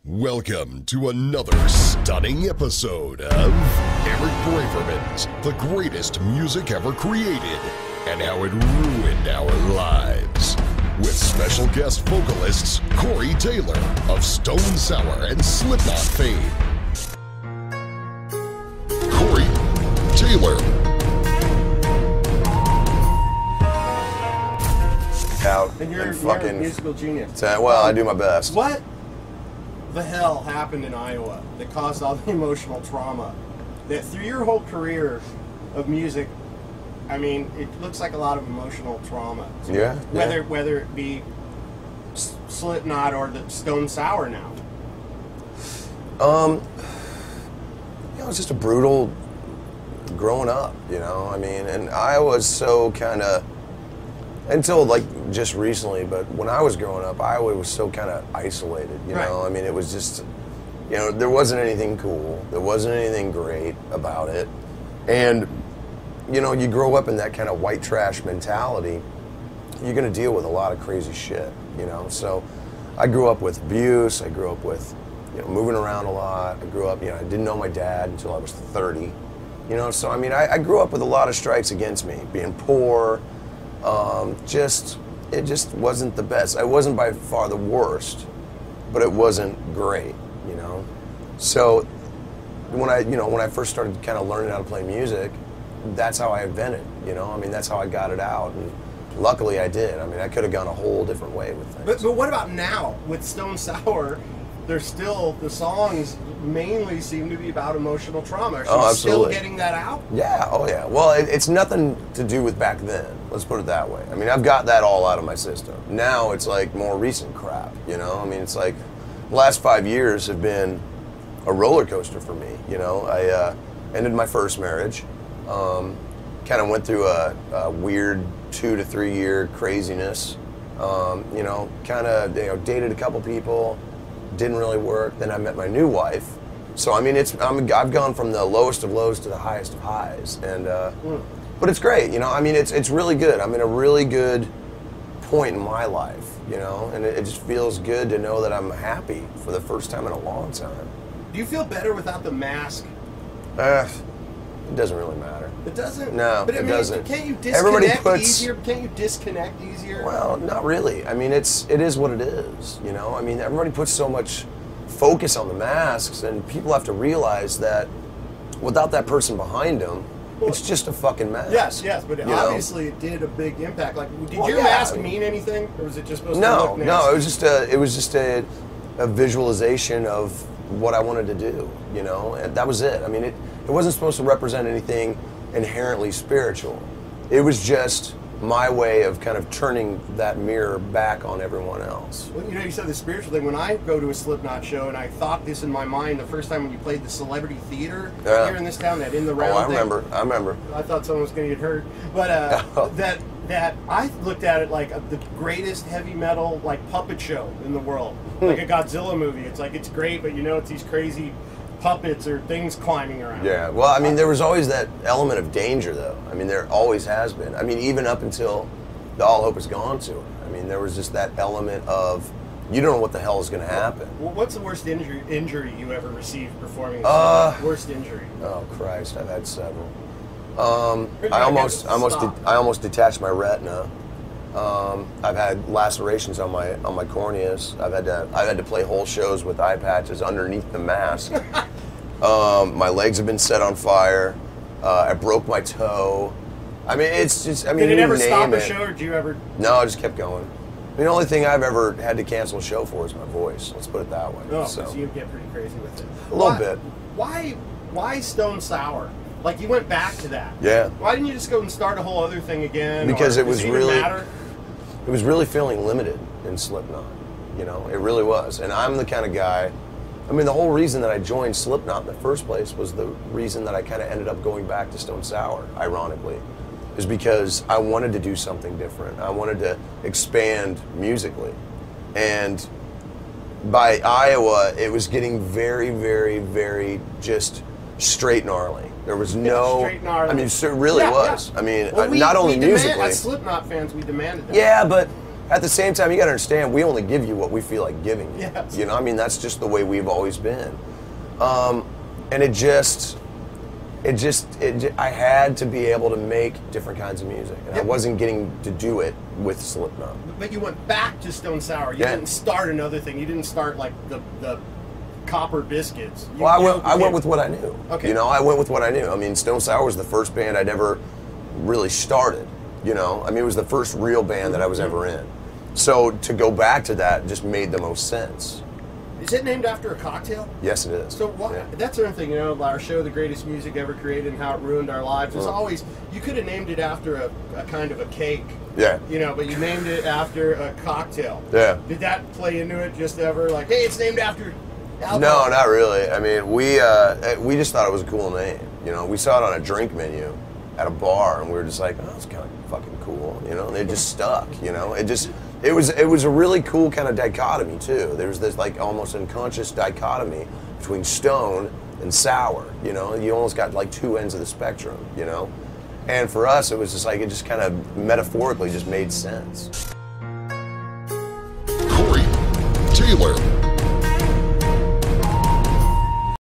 Welcome to another stunning episode of Eric Braverman's The Greatest Music Ever Created and How It Ruined Our Lives. With special guest vocalists Corey Taylor of Stone Sour and Slipknot fame. Corey Taylor. Out And you're fucking a musical genius. Well, I do my best. What the hell happened in Iowa that caused all the emotional trauma? That through your whole career of music, I mean, it looks like a lot of emotional trauma. Yeah. Whether it be Slipknot or the Stone Sour now. It was just a brutal growing up, you know. I mean, and I was so kind of, until like just recently, but when I was growing up, Iowa was so kind of isolated, you know. I mean, it was just, you know, there wasn't anything cool, there wasn't anything great about it, and you know, you grow up in that kind of white trash mentality, you're going to deal with a lot of crazy shit, you know. So I grew up with abuse, I grew up with, you know, moving around a lot. I grew up, you know, I didn't know my dad until I was 30, you know. So I mean, I grew up with a lot of strikes against me, being poor. It just wasn't the best. It wasn't by far the worst, but it wasn't great, you know. So when I first started kind of learning how to play music, that's how I invented, you know. I mean, that's how I got it out, and luckily I did. I mean, I could have gone a whole different way with things. But what about now with Stone Sour? There's still, the songs mainly seem to be about emotional trauma. Are you still getting that out? Yeah, oh yeah. Well, it's nothing to do with back then. Let's put it that way. I mean, I've got that all out of my system. Now it's like more recent crap, you know? I mean, it's like the last 5 years have been a roller coaster for me, you know? I ended my first marriage, kind of went through a weird 2 to 3 year craziness, you know, kind of, you know, dated a couple people, didn't really work. Then I met my new wife. So I mean, I've gone from the lowest of lows to the highest of highs, and but it's great, you know. I mean, it's really good. I'm in a really good point in my life, you know, and it just feels good to know that I'm happy for the first time in a long time. Do you feel better without the mask? It doesn't really matter. It doesn't? No, but I mean, doesn't. Can't you disconnect easier? Can't you disconnect easier? Well, not really. I mean, it is what it is, you know. I mean, everybody puts so much focus on the masks, and people have to realize that without that person behind them, it's just a fucking mask. Yes, but obviously it did a big impact. Like, did your mask mean anything, or was it just supposed to look nasty? No, it was just a visualization of what I wanted to do, you know, and that was it. I mean, it wasn't supposed to represent anything inherently spiritual. It was just my way of kind of turning that mirror back on everyone else. Well, you know, you said the spiritual thing. When I go to a Slipknot show, and I thought this in my mind the first time when you played the Celebrity Theater here in this town, that in the round I remember. I thought someone was going to get hurt, but that I looked at it like the greatest heavy metal like puppet show in the world, like a Godzilla movie. It's like, it's great, but you know, it's these crazy puppets or things climbing around. Yeah, well, I mean, there was always that element of danger, though. I mean, there always has been. I mean, even up until the All Hope Is Gone tour. I mean, there was just that element of, you don't know what the hell is going to happen. Well, what's the worst injury you ever received performing? Worst injury? Oh Christ, I've had several. I almost detached my retina. I've had lacerations on my corneas. I've had to play whole shows with eye patches underneath the mask. My legs have been set on fire. I broke my toe. I mean, it's just, I mean, did it ever stop a show, or did you ever? No, I just kept going. The only thing I've ever had to cancel a show for is my voice. Let's put it that way. Oh, so you get pretty crazy with it. A little bit. Why Stone Sour? Like, you went back to that. Yeah. Why didn't you just go and start a whole other thing again? Because it was really, matter? It was really feeling limited in Slipknot. You know, it really was. And I'm the kind of guy, I mean, the whole reason that I joined Slipknot in the first place was the reason that I kind of ended up going back to Stone Sour, ironically, is because I wanted to do something different. I wanted to expand musically. And by Iowa, it was getting very, very, very just straight gnarly. There was no, I mean, it really was. Yeah. I mean, well, not only musically. As Slipknot fans, we demanded that. Yeah, but At the same time, you gotta understand, we only give you what we feel like giving you. Yes. You know, I mean, that's just the way we've always been. And I had to be able to make different kinds of music. And I wasn't getting to do it with Slipknot. But you went back to Stone Sour. You didn't start another thing. You didn't start like the Copper Biscuits. I went with what I knew. Okay. You know, I went with what I knew. I mean, Stone Sour was the first band I'd ever really started. You know, I mean, it was the first real band that I was ever in. So to go back to that just made the most sense. Is it named after a cocktail? Yes, it is. So that's another thing, you know, our show, The Greatest Music Ever Created and How It Ruined Our Lives, is always, you could have named it after a kind of a cake. Yeah. You know, but you named it after a cocktail. Yeah. Did that play into it just ever? Like, hey, it's named after alcohol? No, not really. I mean, we just thought it was a cool name. You know, we saw it on a drink menu at a bar, and we were just like, oh, it's kind of fucking cool. You know, and it just stuck. You know, it was a really cool kind of dichotomy too. There was this like almost unconscious dichotomy between Stone and Sour. You know, you almost got like two ends of the spectrum. You know, and for us, it was just like it just kind of metaphorically just made sense. Corey, Taylor,